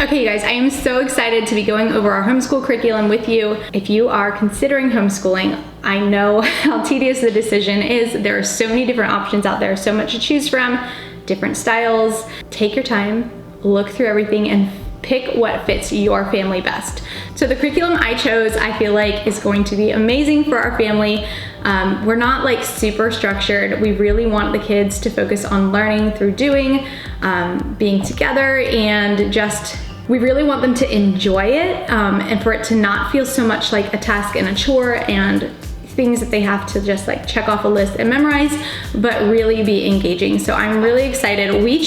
Okay, you guys, I am so excited to be going over our homeschool curriculum with you. If you are considering homeschooling, I know how tedious the decision is. There are so many different options out there, so much to choose from, different styles. Take your time, look through everything, and pick what fits your family best. So the curriculum I chose, I feel like is going to be amazing for our family. We're not like super structured. We really want the kids to focus on learning through doing, being together, and just, we really want them to enjoy it and for it to not feel so much like a task and a chore and things that they have to just like check off a list and memorize, but really be engaging. So I'm really excited. We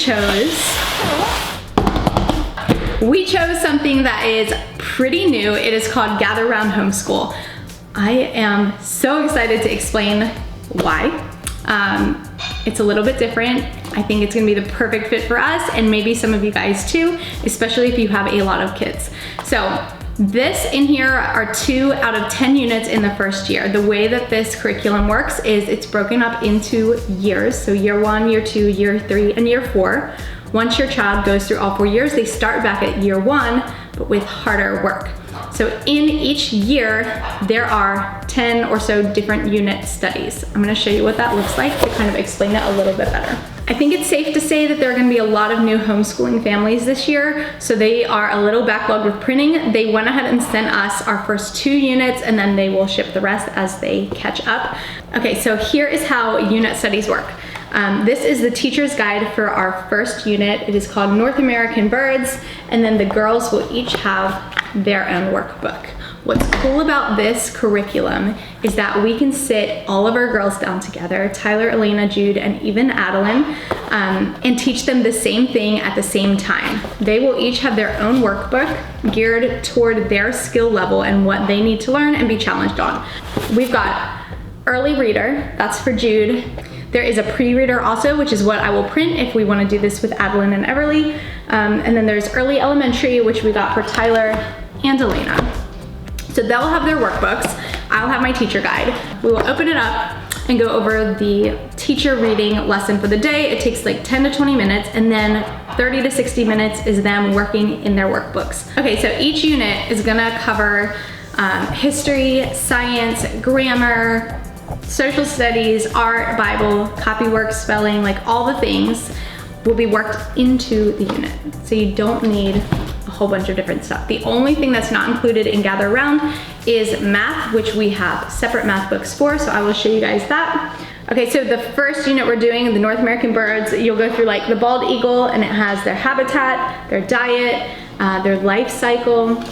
chose something that is pretty new. It is called Gather Round Homeschool. I am so excited to explain why. It's a little bit different. I think it's gonna be the perfect fit for us and maybe some of you guys too, especially if you have a lot of kids. So this in here are 2 out of 10 units in the first year. The way that this curriculum works is it's broken up into years. So year 1, year 2, year 3, and year 4. Once your child goes through all 4 years, they start back at year 1, but with harder work. So in each year, there are 10 or so different unit studies. I'm gonna show you what that looks like to kind of explain it a little bit better. I think it's safe to say that there are gonna be a lot of new homeschooling families this year, so they are a little backlogged with printing. They went ahead and sent us our first 2 units, and then they will ship the rest as they catch up. Okay, so here is how unit studies work. This is the teacher's guide for our first unit. It is called North American Birds, and then the girls will each have their own workbook. What's cool about this curriculum is that we can sit all of our girls down together, Tyler, Elena, Jude, and even Adeline, and teach them the same thing at the same time. They will each have their own workbook geared toward their skill level and what they need to learn and be challenged on. We've got early reader, that's for Jude. There is a pre-reader also, which is what I will print if we want to do this with Adeline and Everly. And then there's early elementary, which we got for Tyler and Elena. So they'll have their workbooks. I'll have my teacher guide. We will open it up and go over the teacher reading lesson for the day. It takes like 10 to 20 minutes, and then 30 to 60 minutes is them working in their workbooks. Okay, so each unit is gonna cover history, science, grammar, social studies, art, Bible, copywork, spelling, like all the things will be worked into the unit. So you don't need a whole bunch of different stuff. The only thing that's not included in Gather Around is math, which we have separate math books for, so I will show you guys that. Okay, so the first unit we're doing, the North American Birds, you'll go through like the bald eagle, and it has their habitat, their diet, their life cycle.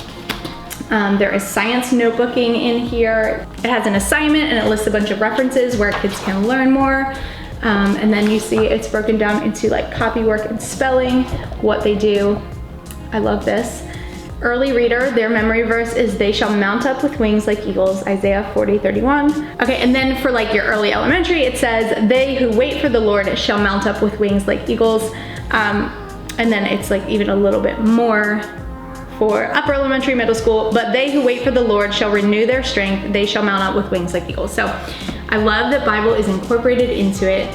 There is science notebooking in here. It has an assignment and it lists a bunch of references where kids can learn more. And then you see it's broken down into like copywork and spelling, what they do. I love this. Early reader, their memory verse is they shall mount up with wings like eagles, Isaiah 40:31. Okay, and then for like your early elementary, it says they who wait for the Lord shall mount up with wings like eagles. And then it's like even a little bit more for upper elementary, middle school, but they who wait for the Lord shall renew their strength. They shall mount up with wings like eagles. So I love that Bible is incorporated into it.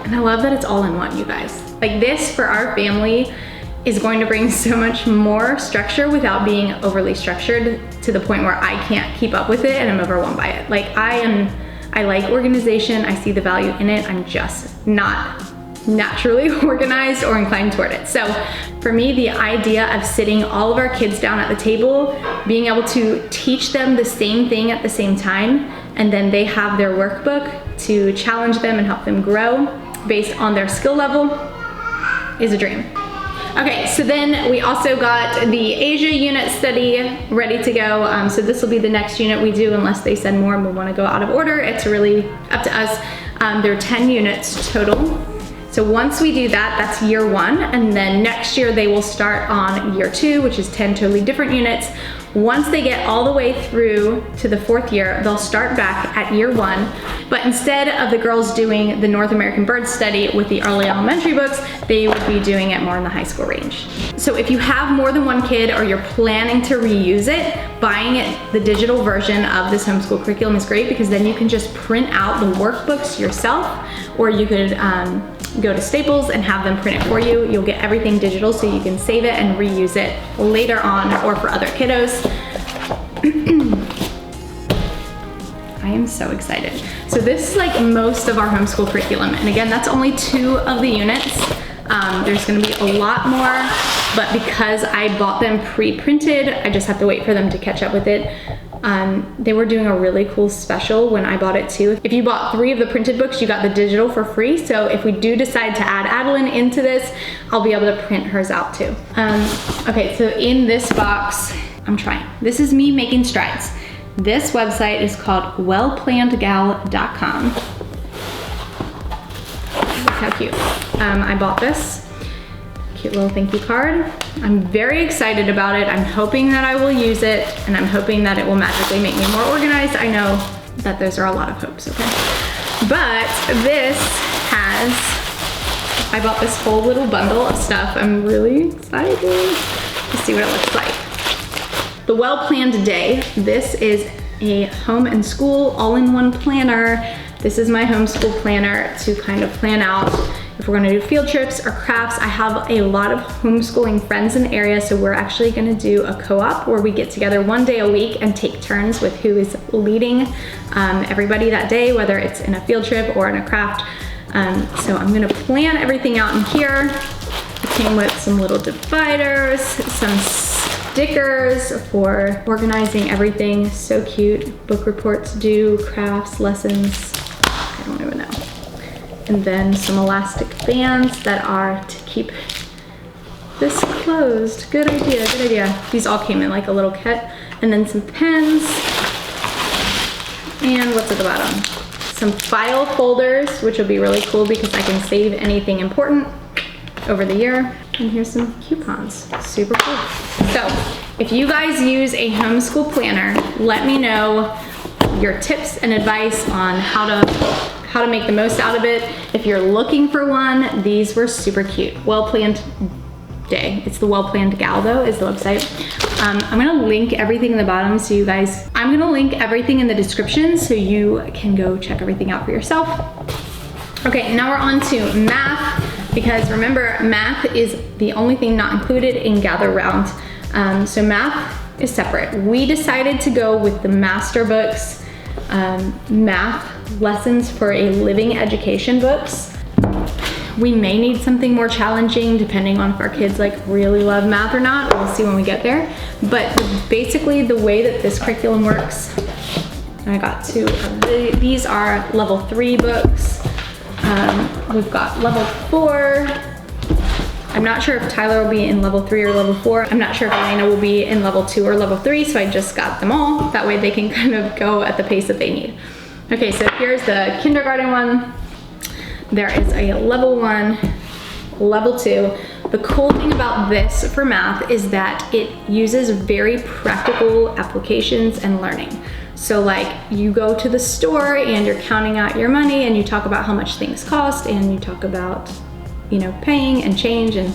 And I love that it's all in one, you guys. Like this for our family is going to bring so much more structure without being overly structured to the point where I can't keep up with it and I'm overwhelmed by it. Like I like organization, I see the value in it, I'm just not naturally organized or inclined toward it. So for me, the idea of sitting all of our kids down at the table, being able to teach them the same thing at the same time, and then they have their workbook to challenge them and help them grow based on their skill level is a dream. Okay, so then we also got the Asia unit study ready to go. So this will be the next unit we do unless they send more and we want to go out of order. It's really up to us. There are 10 units total. So once we do that, that's year 1, and then next year they will start on year 2, which is 10 totally different units. Once they get all the way through to the 4th year, they'll start back at year 1, but instead of the girls doing the North American Bird study with the early elementary books, they would be doing it more in the high school range. So if you have more than one kid or you're planning to reuse it, buying it, the digital version of this homeschool curriculum is great because then you can just print out the workbooks yourself, or you could go to Staples and have them print it for you. You'll get everything digital so you can save it and reuse it later on or for other kiddos. I am so excited. So this is like most of our homeschool curriculum. And again, that's only 2 of the units. There's gonna be a lot more, but because I bought them pre-printed, I just have to wait for them to catch up with it. They were doing a really cool special when I bought it too. If you bought 3 of the printed books, you got the digital for free. So if we do decide to add Adeline into this, I'll be able to print hers out too. Okay, so in this box, I'm trying. This is me making strides. This website is called wellplannedgal.com. Look how cute. I bought this cute little thank you card. I'm very excited about it. I'm hoping that I will use it, and I'm hoping that it will magically make me more organized. I know that those are a lot of hopes, okay? But this has, I bought this whole little bundle of stuff. I'm really excited to see what it looks like. The Well-Planned Day. This is a home and school all-in-one planner. This is my homeschool planner to kind of plan out if we're gonna do field trips or crafts. I have a lot of homeschooling friends in the area, so we're actually gonna do a co-op where we get together 1 day a week and take turns with who is leading everybody that day, whether it's in a field trip or in a craft. So I'm gonna plan everything out in here. It came with some little dividers, some stickers for organizing everything. So cute. Book reports due, crafts, lessons, I don't even know. And then some elastic bands that are to keep this closed. Good idea, good idea. These all came in like a little kit. And then some pens. And what's at the bottom? Some file folders, which will be really cool because I can save anything important over the year. And here's some coupons, super cool. So if you guys use a homeschool planner, let me know your tips and advice on how to make the most out of it. If you're looking for one, these were super cute. Well-Planned Day. It's the Well-Planned Gal though, is the website. I'm gonna link everything in the bottom so you guys, I'm gonna link everything in the description so you can go check everything out for yourself. Okay, now we're on to math, because remember, math is the only thing not included in Gather Round. So math is separate. We decided to go with the master books, math lessons for a living education books. We may need something more challenging depending on if our kids like really love math or not. We'll see when we get there. But basically the way that this curriculum works, I got 2 of these are level 3 books. We've got level 4. I'm not sure if Tyler will be in level 3 or level 4. I'm not sure if Elena will be in level 2 or level 3, so I just got them all. That way they can kind of go at the pace that they need. Okay, so here's the kindergarten one. There is a level 1, level 2. The cool thing about this for math is that it uses very practical applications and learning. So like you go to the store and you're counting out your money and you talk about how much things cost and you talk about, you know, paying and change and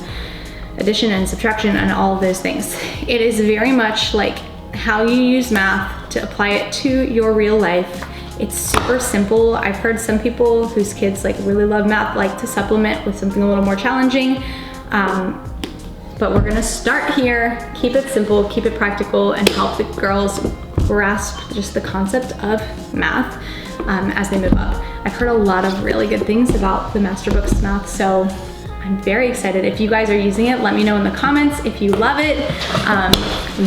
addition and subtraction and all of those things. It is very much like how you use math to apply it to your real life. It's super simple. I've heard some people whose kids like really love math like to supplement with something a little more challenging. But we're gonna start here, keep it simple, keep it practical, and help the girls grasp just the concept of math as they move up. I've heard a lot of really good things about the Master Books Math, so I'm very excited. If you guys are using it, let me know in the comments if you love it,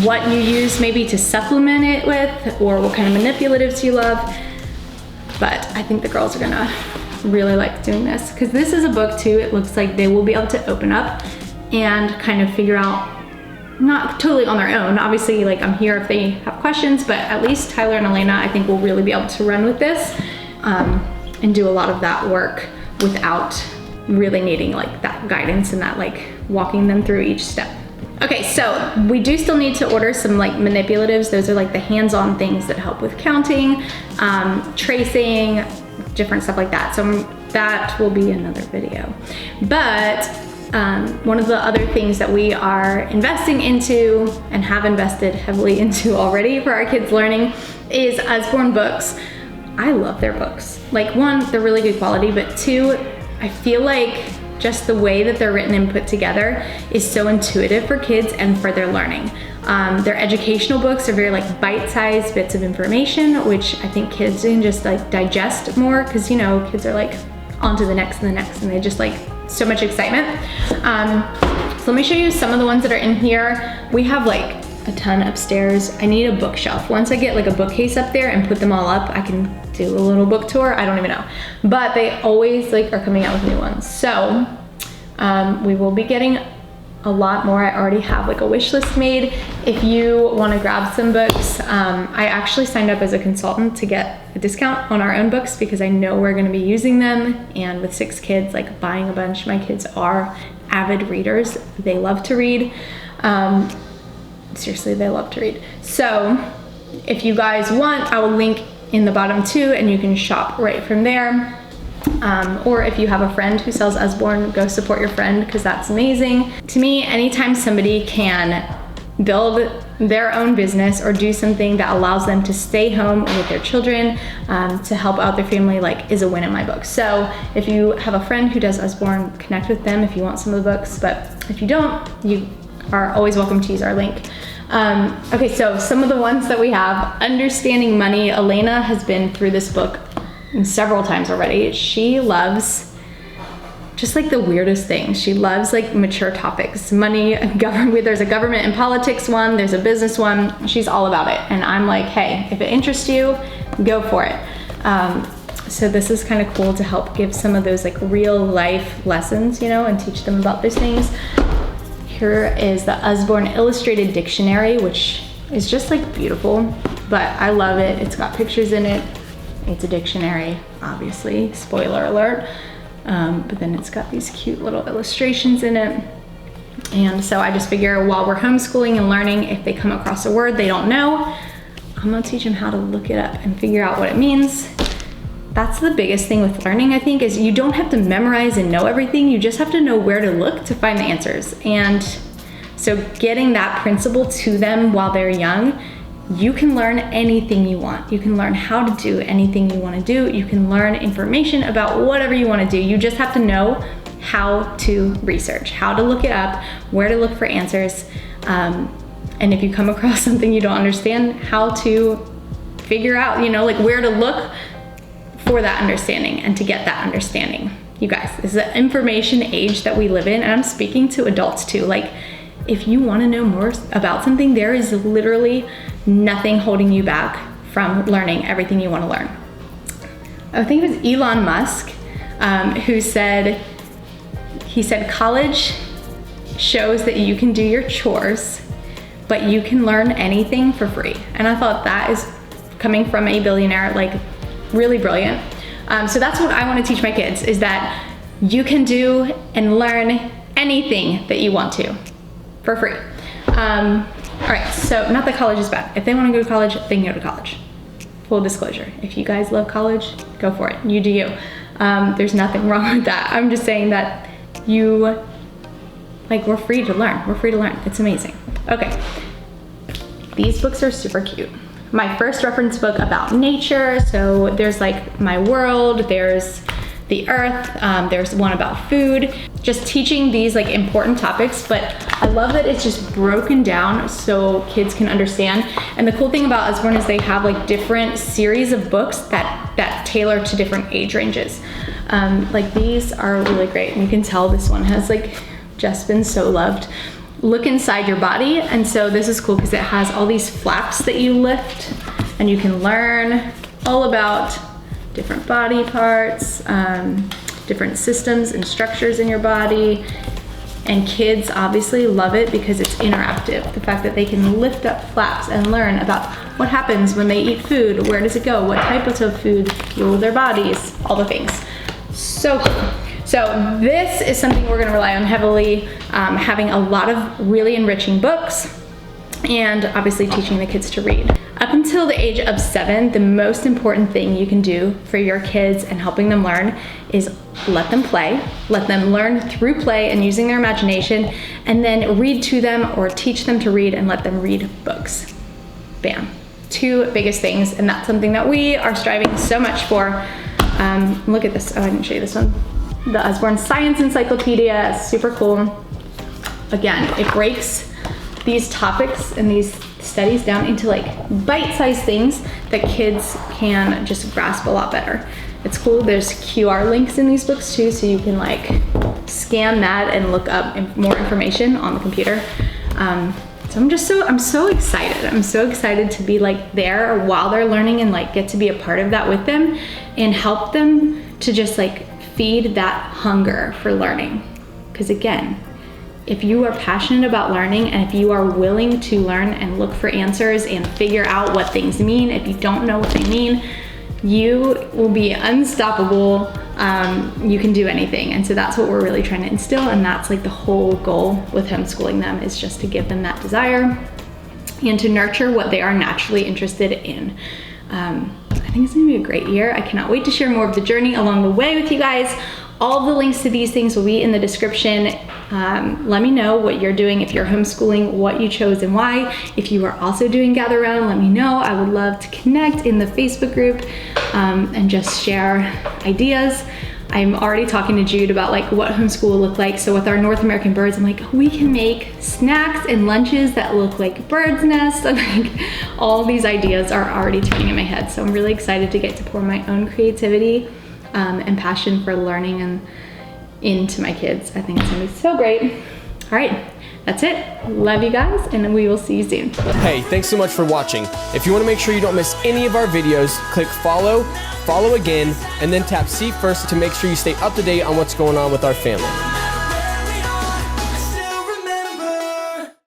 what you use maybe to supplement it with, or what kind of manipulatives you love. But I think the girls are gonna really like doing this, because this is a book too. It looks like they will be able to open up and kind of figure out, not totally on their own. Obviously, like I'm here if they have questions, but at least Tyler and Elena, I think will really be able to run with this and do a lot of that work without really needing like that guidance and that like walking them through each step. Okay, so we do still need to order some like manipulatives. Those are like the hands-on things that help with counting, tracing, different stuff like that. So that will be another video. But one of the other things that we are investing into and have invested heavily into already for our kids' learning is Usborne Books. I love their books. Like one, they're really good quality, but two, I feel like just the way that they're written and put together is so intuitive for kids and for their learning. Their educational books are very like bite-sized bits of information, which I think kids can just like digest more, because you know, kids are like on to the next and the next, and they just like so much excitement. So let me show you some of the ones that are in here. We have like a ton upstairs. I need a bookshelf. Once I get like a bookcase up there and put them all up, I can do a little book tour. I don't even know, but they always like are coming out with new ones. So we will be getting a lot more. I already have like a wish list made. If you want to grab some books, I actually signed up as a consultant to get a discount on our own books because I know we're going to be using them. And with 6 kids, like buying a bunch, my kids are avid readers. They love to read. Seriously, they love to read. So if you guys want, I will link in the bottom too, and you can shop right from there. Or if you have a friend who sells Usborne, go support your friend, because that's amazing. To me, anytime somebody can build their own business or do something that allows them to stay home with their children, to help out their family, like, is a win in my book. So if you have a friend who does Usborne, connect with them if you want some of the books, but if you don't, you are always welcome to use our link. Okay, so some of the ones that we have. Understanding Money. Elena has been through this book several times already. She loves just like the weirdest things. She loves like mature topics. Money, government, there's a government and politics one, there's a business one. She's all about it. And I'm like, hey, if it interests you, go for it. So this is kind of cool to help give some of those like real life lessons, you know, and teach them about those things. Here is the Usborne Illustrated Dictionary, which is just like beautiful, but I love it. It's got pictures in it. It's a dictionary, obviously, spoiler alert. But then it's got these cute little illustrations in it. And so I just figure while we're homeschooling and learning, if they come across a word they don't know, I'm gonna teach them how to look it up and figure out what it means. That's the biggest thing with learning, I think, is you don't have to memorize and know everything. You just have to know where to look to find the answers. And so getting that principle to them while they're young, you can learn anything you want. You can learn how to do anything you want to do. You can learn information about whatever you want to do. You just have to know how to research, how to look it up, where to look for answers. And if you come across something you don't understand, how to figure out, you know, like where to look for that understanding and to get that understanding. You guys, this is an information age that we live in, and I'm speaking to adults too. Like, if you want to know more about something, there is literally nothing holding you back from learning everything you want to learn. I think it was Elon Musk who said, he said, college shows that you can do your chores, but you can learn anything for free. And I thought that is coming from a billionaire, like, really brilliant. So that's what I want to teach my kids, is that you can do and learn anything that you want to for free. All right, so not that college is bad. If they want to go to college, they can go to college. Full disclosure, if you guys love college, go for it. You do you. There's nothing wrong with that. I'm just saying that you, like, we're free to learn. We're free to learn. It's amazing. Okay, these books are super cute. My first reference book about nature. So there's like My World, there's The Earth, there's one about food, just teaching these like important topics, but I love that it's just broken down so kids can understand. And the cool thing about Usborne is they have like different series of books that tailor to different age ranges. Like these are really great, and you can tell this one has like just been so loved. Look inside your body. And so this is cool because it has all these flaps that you lift, and you can learn all about different body parts, different systems and structures in your body. And kids obviously love it because it's interactive. The fact that they can lift up flaps and learn about what happens when they eat food, where does it go, what types of food fuel their bodies, all the things. So cool. So this is something we're gonna rely on heavily, having a lot of really enriching books, and obviously teaching the kids to read. Up until the age of 7, the most important thing you can do for your kids and helping them learn is let them play, let them learn through play and using their imagination, and then read to them or teach them to read and let them read books. Bam. 2 biggest things, and that's something that we are striving so much for. Look at this. Oh, I didn't show you this one. the Usborne Science Encyclopedia, super cool. Again, it breaks these topics and these studies down into like bite-sized things that kids can just grasp a lot better. It's cool. There's QR links in these books too, so you can like scan that and look up more information on the computer. So I'm so excited. I'm so excited to be like there while they're learning and like get to be a part of that with them and help them to just like feed that hunger for learning. Because again, if you are passionate about learning and if you are willing to learn and look for answers and figure out what things mean, if you don't know what they mean, you will be unstoppable. You can do anything. And so that's what we're really trying to instill. And that's like the whole goal with homeschooling them, is just to give them that desire and to nurture what they are naturally interested in. I think it's gonna be a great year. I cannot wait to share more of the journey along the way with you guys. All of the links to these things will be in the description. Let me know what you're doing, if you're homeschooling, what you chose and why. If you are also doing Gather Around, let me know. I would love to connect in the Facebook group and just share ideas. I'm already talking to Jude about like what homeschool will look like. So with our North American birds, I'm like, we can make snacks and lunches that look like birds' nests. And like all these ideas are already turning in my head. So I'm really excited to get to pour my own creativity and passion for learning and into my kids. I think it's gonna be so great. All right, that's it. Love you guys, and we will see you soon. Hey, thanks so much for watching. If you want to make sure you don't miss any of our videos, click follow again, and then tap see first to make sure you stay up to date on what's going on with our family.